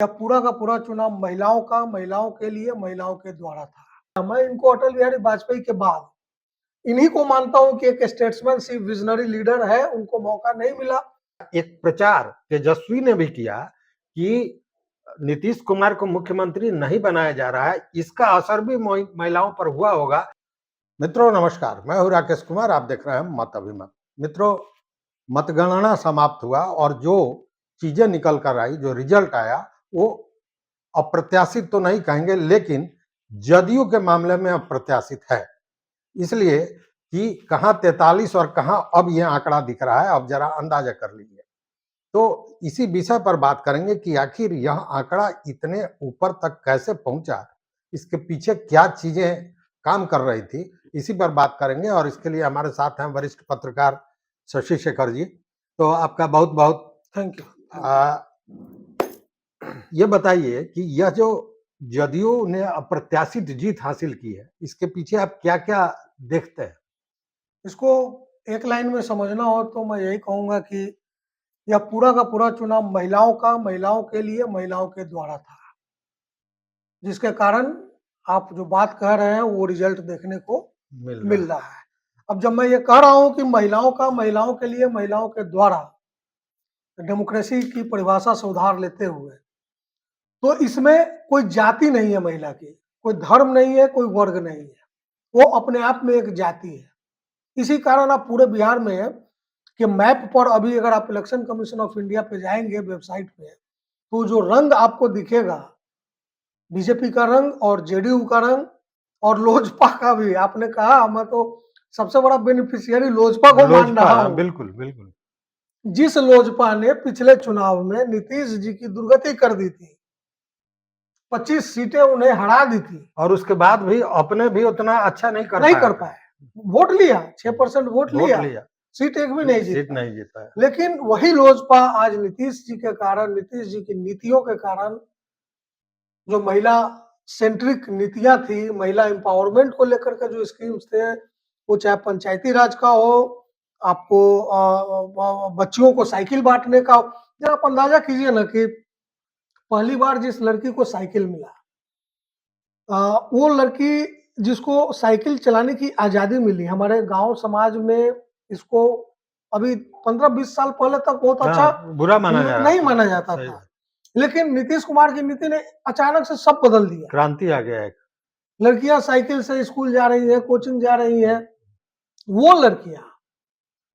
या पूरा का पूरा चुनाव महिलाओं के लिए, महिलाओं के द्वारा था। मैं इनको अटल बिहारी वाजपेयी के बाद इन्हीं को मानता हूँ कि एक स्टेट्समैनशिप विजनरी लीडर है, उनको मौका नहीं मिला। एक प्रचार तेजस्वी ने भी किया कि नीतीश कुमार को मुख्यमंत्री नहीं बनाया जा रहा है, इसका असर भी महिलाओं पर हुआ होगा। मित्रों नमस्कार, मैं हूं राकेश कुमार, आप देख रहे हैं मत अभिमत। मित्रों, मतगणना समाप्त हुआ और जो चीजें निकल कर आई, जो रिजल्ट आया, वो अप्रत्याशित तो नहीं कहेंगे, लेकिन जदयू के मामले में अप्रत्याशित है। इसलिए कि कहां 43 और कहां अब ये आंकड़ा दिख रहा है, अब जरा अंदाजा कर लीजिए। तो इसी विषय पर बात करेंगे कि आखिर यह आंकड़ा इतने ऊपर तक कैसे पहुंचा, इसके पीछे क्या चीजें काम कर रही थी, इसी पर बात करेंगे। और इसके लिए हमारे साथ हैं वरिष्ठ पत्रकार शशि शेखर जी। तो आपका बहुत बहुत थैंक यू। ये बताइए कि यह जो जदयू ने अप्रत्याशित जीत हासिल की है, इसके पीछे आप क्या क्या देखते हैं? इसको एक लाइन में समझना हो तो मैं यही कहूंगा कि यह पूरा का पूरा चुनाव महिलाओं के लिए, महिलाओं के द्वारा था, जिसके कारण आप जो बात कह रहे हैं वो रिजल्ट देखने को मिल रहा है। अब जब मैं ये कह रहा हूं कि महिलाओं के लिए, महिलाओं के द्वारा, डेमोक्रेसी की परिभाषा से उधार लेते हुए, तो इसमें कोई जाति नहीं है महिला की, कोई धर्म नहीं है, कोई वर्ग नहीं है, वो अपने आप में एक जाति है। इसी कारण आप पूरे बिहार में है कि मैप पर अभी अगर आप इलेक्शन कमीशन ऑफ इंडिया पे जाएंगे वेबसाइट पे, तो जो रंग आपको दिखेगा, बीजेपी का रंग और जेडीयू का रंग और लोजपा का भी, आपने कहा मैं तो सबसे बड़ा बेनिफिशियरी लोजपा को मान रहा हूं। बिल्कुल बिल्कुल। जिस लोजपा ने पिछले चुनाव में नीतीश जी की दुर्गति कर दी थी, 25 सीटें उन्हें हरा दी थी, और उसके बाद भी अपने भी उतना अच्छा नहीं कर पाए। वोट लिया, 6% वोट लिया, सीट एक भी नहीं जीता। लेकिन वही लोजपा आज नीतीश जी के कारण, नीतीश जी की नीतियों के कारण, जो महिला सेंट्रिक नीतियां थी, महिला एम्पावरमेंट को लेकर के जो स्कीम्स थे, वो चाहे पंचायती राज का हो, आपको बच्चियों को साइकिल बांटने का हो। जरा आप अंदाजा कीजिए ना कि पहली बार जिस लड़की को साइकिल मिला, वो लड़की जिसको साइकिल चलाने की आजादी मिली, हमारे गांव समाज में इसको अभी 15-20 साल पहले तक बहुत अच्छा बुरा नहीं माना जाता था, लेकिन नीतीश कुमार की नीति ने अचानक से सब बदल दिया। क्रांति आ गया है। लड़कियां साइकिल से स्कूल जा रही है, कोचिंग जा रही है। वो लड़कियां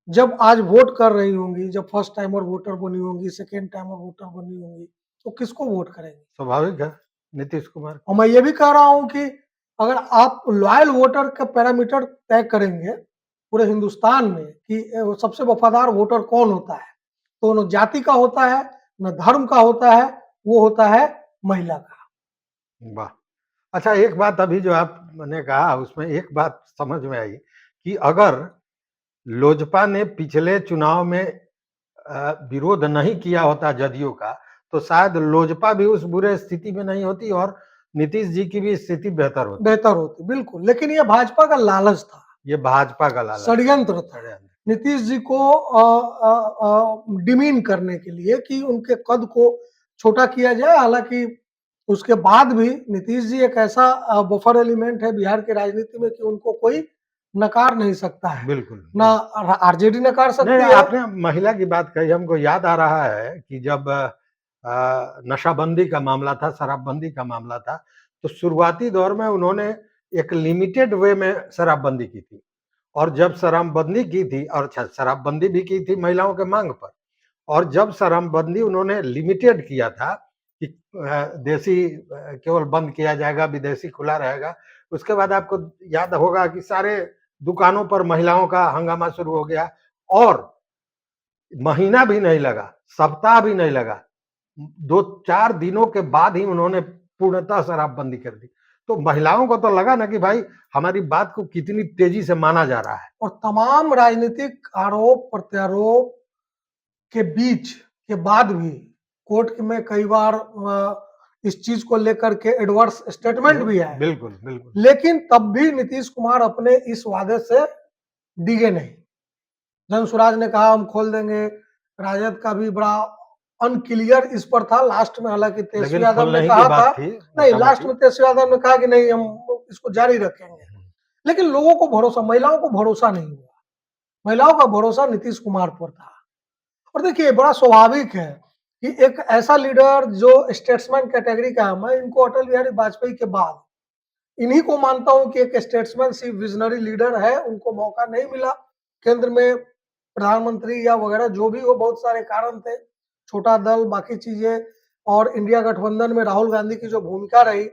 जब आज वोट कर रही होंगी, जब फर्स्ट टाइमर वोटर बनी होंगी, सेकेंड टाइमर वोटर बनी होंगी, तो किसको वोट करेंगे? स्वाभाविक है, नीतीश कुमार। और मैं ये भी कह रहा हूं कि अगर आप लॉयल वोटर का पैरामीटर तय करेंगे पूरे हिंदुस्तान में कि सबसे वफादार वोटर कौन होता है, तो न जाति का होता है, न धर्म का होता है, वो होता है महिला का। वाह, अच्छा, एक बात अभी जो आपने कहा उसमें एक बात समझ में आई कि अगर लोजपा ने पिछले चुनाव में विरोध नहीं किया होता जदयू का, तो शायद लोजपा भी उस बुरे स्थिति में नहीं होती और नीतीश जी की भी स्थिति बेहतर होती। बिल्कुल, लेकिन ये भाजपा का लालच था, ये भाजपा का लालच, षड्यंत्र था नीतीश जी को डिमीन करने के लिए कि उनके कद को छोटा किया जाए। हालांकि उसके बाद भी नीतीश जी एक ऐसा बफर एलिमेंट है बिहार की राजनीति में कि उनको कोई नकार नहीं सकता है। बिल्कुल, ना आरजेडी नकार सकती है। आपने महिला की बात कही, हमको याद आ रहा है कि जब नशाबंदी का मामला था, शराबबंदी का मामला था, तो शुरुआती दौर में उन्होंने एक लिमिटेड वे में शराबबंदी की थी। और जब शराबबंदी की थी, और शराबबंदी भी की थी महिलाओं के मांग पर, और जब शराबबंदी उन्होंने लिमिटेड किया था कि देसी केवल बंद किया जाएगा, विदेशी खुला रहेगा, उसके बाद आपको याद होगा कि सारे दुकानों पर महिलाओं का हंगामा शुरू हो गया और महीना भी नहीं लगा, सप्ताह भी नहीं लगा, 2-4 दिनों के बाद ही उन्होंने पूर्णतः शराबबंदी कर दी। तो महिलाओं को तो लगा ना कि भाई हमारी बात को कितनी तेजी से माना जा रहा है। और तमाम राजनीतिक आरोप प्रत्यारोप के बीच के बाद भी कोर्ट में कई बार इस चीज को लेकर के एडवर्स स्टेटमेंट भी है। बिल्कुल। लेकिन तब भी नीतीश कुमार अपने इस वादे से डिगे नहीं। जनसुराज ने कहा हम खोल देंगे, राजद का भी बड़ा अनक्लियर इस पर था। लास्ट में हालांकि तेजस्वी लेकिन यादव ने खुलने ही कहा की था, बात थी नहीं लास्ट मोटा-मोटी। में तेजस्वी यादव ने कहा कि नहीं हम इसको जारी रखेंगे, लेकिन लोगों को भरोसा, महिलाओं को भरोसा नहीं हुआ। महिलाओं का भरोसा नीतीश कुमार पर था। और देखिए बड़ा स्वाभाविक है कि एक ऐसा लीडर जो स्टेट्समैन कैटेगरी का है, मैं इनको अटल बिहारी वाजपेयी के बाद इन्हीं को मानता हूं कि एक स्टेट्समैनशिप विजनरी लीडर है, उनको मौका नहीं मिला केंद्र में प्रधानमंत्री या वगैरह जो भी हो, बहुत सारे कारण थे, छोटा दल बाकी चीजें, और इंडिया गठबंधन में राहुल गांधी की जो भूमिका रही,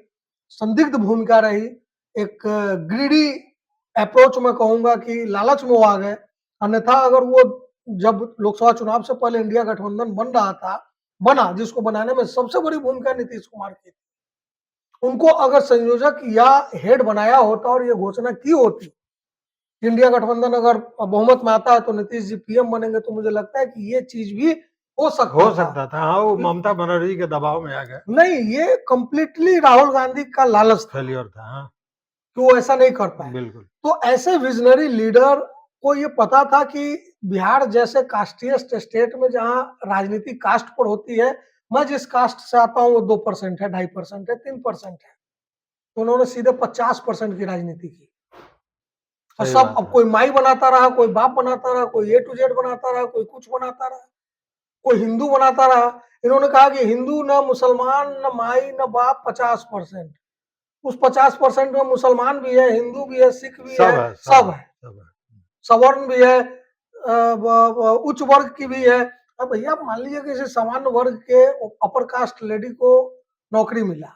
संदिग्ध भूमिका रही, एक ग्रीडी अप्रोच में कहूंगा कि लालच में वो आ गए। अन्यथा अगर वो जब लोकसभा चुनाव से पहले इंडिया गठबंधन बन रहा था, बना, जिसको बनाने में सबसे बड़ी भूमिका नीतीश कुमार की थी, उनको अगर संयोजक या हेड बनाया होता और ये घोषणा की होती, इंडिया गठबंधन अगर बहुमत में आता है तो नीतीश जी पीएम बनेंगे, तो मुझे लगता है कि ये चीज भी हो सकता था। हाँ, वो ममता बनर्जी के दबाव में आ गए। नहीं, ये कंप्लीटली राहुल गांधी का लालच था फेलियर था। हाँ, कि वो ऐसा नहीं कर पाए। बिल्कुल। तो ऐसे विजनरी लीडर को ये पता था कि बिहार जैसे कास्टियस्ट स्टेट में जहां राजनीति कास्ट पर होती है, मैं जिस कास्ट से आता हूँ वो 2% है, 2.5% है, 3% है, तो उन्होंने सीधे 50% की राजनीति की। और सही सब, बात अब है। कोई माई बनाता रहा, कोई बाप बनाता रहा, कोई ए टू जेड बनाता रहा, कोई कुछ बनाता रहा, कोई हिंदू बनाता रहा। इन्होंने कहा कि हिंदू न मुसलमान न माई न बाप, 50%। उस 50% में मुसलमान भी है, हिंदू भी है, सिख भी सब है, है, सब सब है, है, सब है। सवर्ण भी है, उच्च वर्ग की भी है। अब भैया मान लीजिए किसी सामान्य वर्ग के अपर कास्ट लेडी को नौकरी मिला,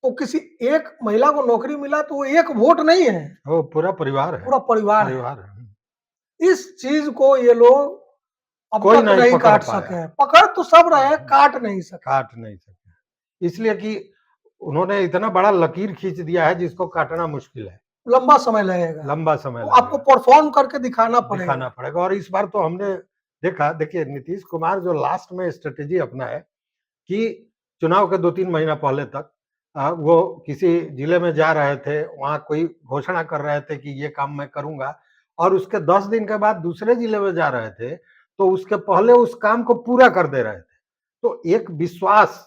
तो किसी एक महिला को नौकरी मिला तो वो एक वोट नहीं है, वो पूरा परिवार है। पूरा परिवार है। परिवार है। इस चीज को ये लोग अब कोई तक नहीं नहीं पकड़ काट पाया। सके, पकड़ तो सब रहे हैं, काट नहीं सके। काट नहीं सके, इसलिए कि उन्होंने इतना बड़ा लकीर खींच दिया है जिसको काटना मुश्किल है। लंबा समय लगेगा, लंबा समय तो आपको लगेगा। परफॉर्म करके दिखाना दिखाना पड़ेगा। पड़ेगा। और इस बार तो हमने देखा, देखिए नीतीश कुमार जो लास्ट में स्ट्रेटेजी अपनाए कि चुनाव के 2-3 महीना पहले तक वो किसी जिले में जा रहे थे, वहां कोई घोषणा कर रहे थे कि ये काम मैं करूंगा, और उसके 10 दिन के बाद दूसरे जिले में जा रहे थे, तो उसके पहले उस काम को पूरा कर दे रहे थे। तो एक विश्वास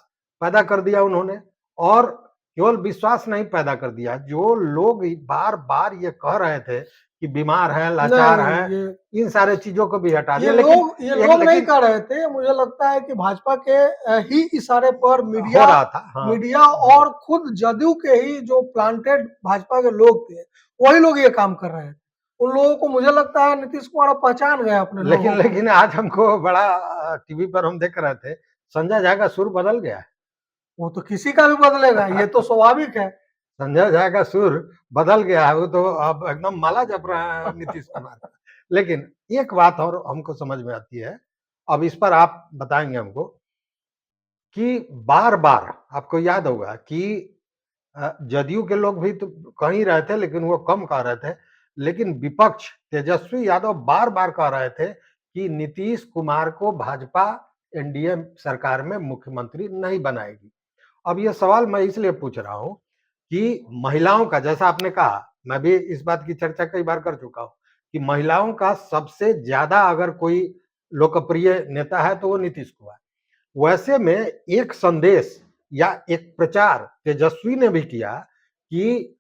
पैदा कर दिया उन्होंने, और केवल विश्वास नहीं पैदा कर दिया, जो लोग बार बार ये कह रहे थे कि बीमार है, लाचार नहीं, है, इन सारे चीजों को भी हटा ये दिया। लेकिन लोग नहीं लेकिन कर रहे थे, मुझे लगता है कि भाजपा के ही इशारे पर हो मीडिया, रहा था। हाँ, मीडिया और खुद जदयू के ही जो प्लांटेड भाजपा के लोग थे, वही लोग ये काम कर रहे हैं। उन लोगों को मुझे लगता है नीतीश कुमार अब पहचान गए अपने लेकिन लोगों को। लेकिन आज हमको बड़ा टीवी पर हम देख रहे थे, संजय झा का सुर बदल गया है। वो तो किसी का भी बदलेगा, ये तो स्वाभाविक है। संजय झा का सुर बदल गया है, वो तो अब एकदम माला जप रहा है नीतीश कुमार का। लेकिन एक बात और हमको समझ में आती है, अब इस पर आप बताएंगे हमको, कि बार बार आपको याद होगा कि जदयू के लोग भी तो कह ही रहे थे, लेकिन वो कम कह रहे थे, लेकिन विपक्ष तेजस्वी यादव बार बार कह रहे थे कि नीतीश कुमार को भाजपा एनडीए सरकार में मुख्यमंत्री नहीं बनाएगी। अब ये सवाल मैं इसलिए पूछ रहा हूं कि महिलाओं का, जैसा आपने कहा, मैं भी इस बात की चर्चा कई बार कर चुका हूं कि महिलाओं का सबसे ज्यादा अगर कोई लोकप्रिय नेता है तो वो नीतीश कुमार। वैसे में एक संदेश या एक प्रचार तेजस्वी ने भी किया कि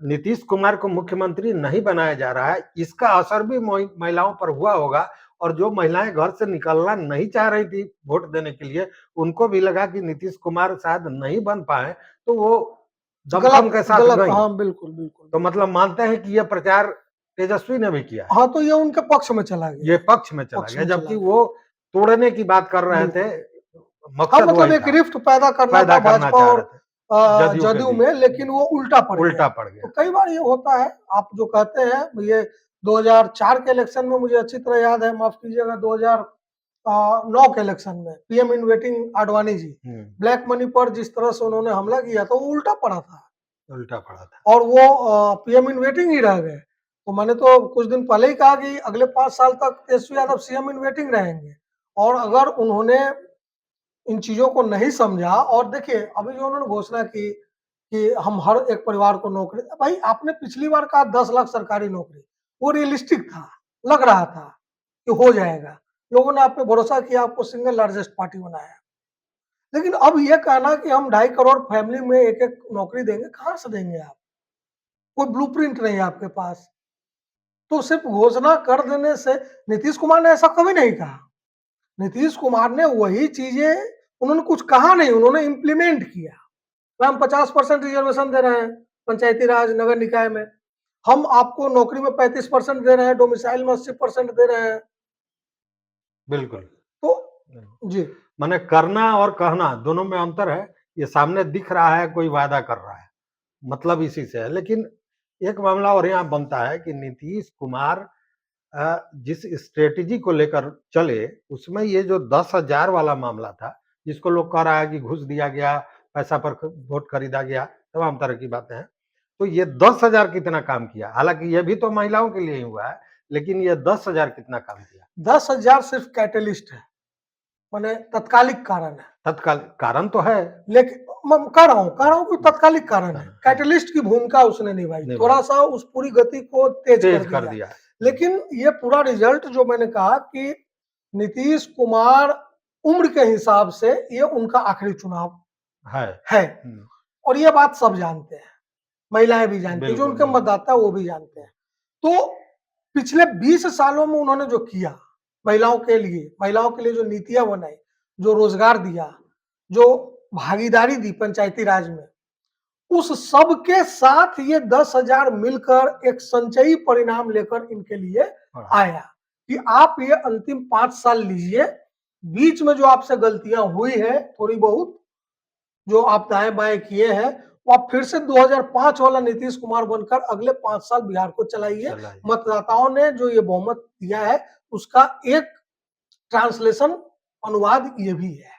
नीतीश कुमार को मुख्यमंत्री नहीं बनाया जा रहा है, इसका असर भी महिलाओं पर हुआ होगा, और जो महिलाएं घर से निकलना नहीं चाह रही थी वोट देने के लिए, उनको भी लगा कि नीतीश कुमार शायद नहीं बन पाए, तो वो दमखम गलत के साथ गलत, गई। हाँ बिल्कुल बिल्कुल। तो मतलब मानते हैं कि यह प्रचार तेजस्वी ने भी किया है। हाँ, तो ये उनके पक्ष में चला ये गया, पक्ष में चला पक्ष गया, में चला जबकि गया। वो तोड़ने की बात कर रहे थे, बिल्कुल। हाँ, मकसद मतलब वही एक था, रिफ्ट पैदा करना था पैदा करना भाजपा चाह और रहे थे जदयू के जदयू बीच। में, लेकिन वो उल्टा पड़ गया। उल्टा पड़ तो गया। कई बार ये होता है, आप जो कहते हैं ये 2004 के इलेक्शन में मुझे अच्छी तरह याद है, माफ कीजिएगा 2009 के इलेक्शन में PM in waiting Advani ji, black money पर जिस तरह से उन्होंने हमला किया था, वो उल्टा पड़ा था, उल्टा पड़ा था। और वो पीएम इन वेटिंग ही रह गए। तो मैंने तो कुछ दिन पहले ही कहा कि अगले 5 साल तक Tejashwi Yadav CM in waiting रहेंगे। और अगर उन्होंने इन चीजों को नहीं समझा, और देखिए अभी जो उन्होंने घोषणा की कि हम हर एक परिवार को नौकरी, भाई आपने पिछली बार कहा 10 लाख सरकारी नौकरी, वो रियलिस्टिक था, लग रहा था कि हो जाएगा, लोगों ने आप पे भरोसा किया, आपको सिंगल लार्जेस्ट पार्टी बनाया। लेकिन अब ये कहना कि हम 2.5 करोड़ फैमिली में एक-एक नौकरी देंगे, कहाँ से देंगे आप? कोई ब्लूप्रिंट नहीं है आपके पास। तो सिर्फ घोषणा कर देने से नीतीश कुमार ने ऐसा कभी नहीं कहा। नीतीश कुमार ने वही चीजें, उन्होंने कुछ कहा नहीं, उन्होंने इम्प्लीमेंट किया। तो हम 50% रिजर्वेशन दे रहे हैं पंचायती राज नगर निकाय में, हम आपको नौकरी में 35% दे रहे हैं, डोमिसाइल में 80% दे रहे हैं। बिल्कुल। तो जी, माने करना और कहना दोनों में अंतर है। ये सामने दिख रहा है, कोई वादा कर रहा है, मतलब इसी से है। लेकिन एक मामला और यहाँ बनता है कि नीतीश कुमार जिस स्ट्रेटेजी को लेकर चले, उसमें ये जो 10,000 वाला मामला था, जिसको लोग कह रहा है कि घूस दिया गया, पैसा पर वोट खरीदा गया, तमाम तरह की बातें हैं। तो ये 10,000 कितना काम किया? हालांकि ये भी तो महिलाओं के लिए ही हुआ है, लेकिन ये 10,000 कितना काम किया? 10,000 सिर्फ कैटलिस्ट है, माने तत्कालिक कारण है। तत्काल कारण तो है। लेकिन मैं कह रहा हूँ कि तत्कालिक कारण है। कैटलिस्ट की भूमिका उसने निभाई, थोड़ा सा उस पूरी गति को तेज कर दिया। लेकिन ये पूरा रिजल्ट जो मैंने कहा कि नीतीश कुमार उम्र के हिसाब से ये उनका आखिरी चुनाव है। और ये बात सब जानते हैं, महिलाएं भी जानती हैं, जो उनके मतदाता वो भी जानते हैं। तो पिछले 20 सालों में उन्होंने जो किया महिलाओं के लिए जो नीतियां बनाई, जो रोजगार दिया, जो भागीदारी दी पंचायती राज में, उस सब के साथ ये 10,000 मिलकर एक संचयी परिणाम लेकर इनके लिए आया कि आप ये अंतिम 5 साल लीजिए, बीच में जो आपसे गलतियां हुई है थोड़ी बहुत, जो आप दाएं बाएं किए हैं, वो आप फिर से 2005 वाला नीतीश कुमार बनकर अगले 5 साल बिहार को चलाइए। मतदाताओं ने जो ये बहुमत दिया है उसका एक ट्रांसलेशन, अनुवाद ये भी है।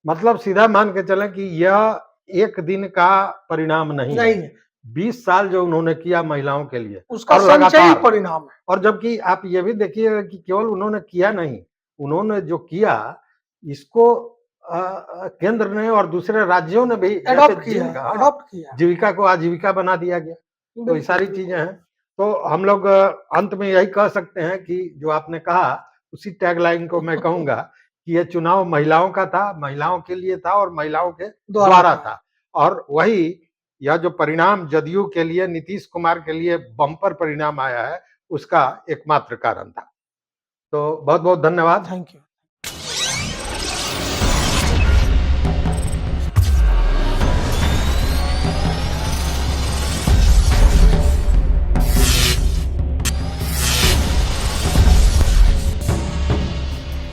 मतलब सीधा मान के चलें कि यह एक दिन का परिणाम नहीं है। 20 साल जो उन्होंने किया महिलाओं के लिए, उसका संचयी परिणाम है। और जबकि आप ये भी देखिए कि केवल उन्होंने किया नहीं, उन्होंने जो किया इसको केंद्र ने और दूसरे राज्यों ने भी अडॉप्ट किया, जीविका को आजीविका बना दिया गया। तो ये सारी चीजें हैं। तो हम लोग अंत में यही कह सकते हैं कि जो आपने कहा उसी टैगलाइन को मैं कहूंगा कि ये चुनाव महिलाओं का था, महिलाओं के लिए था और महिलाओं के द्वारा था। और वही यह जो परिणाम जदयू के लिए, नीतीश कुमार के लिए बम्पर परिणाम आया है, उसका एकमात्र कारण था। तो बहुत बहुत धन्यवाद। Thank you.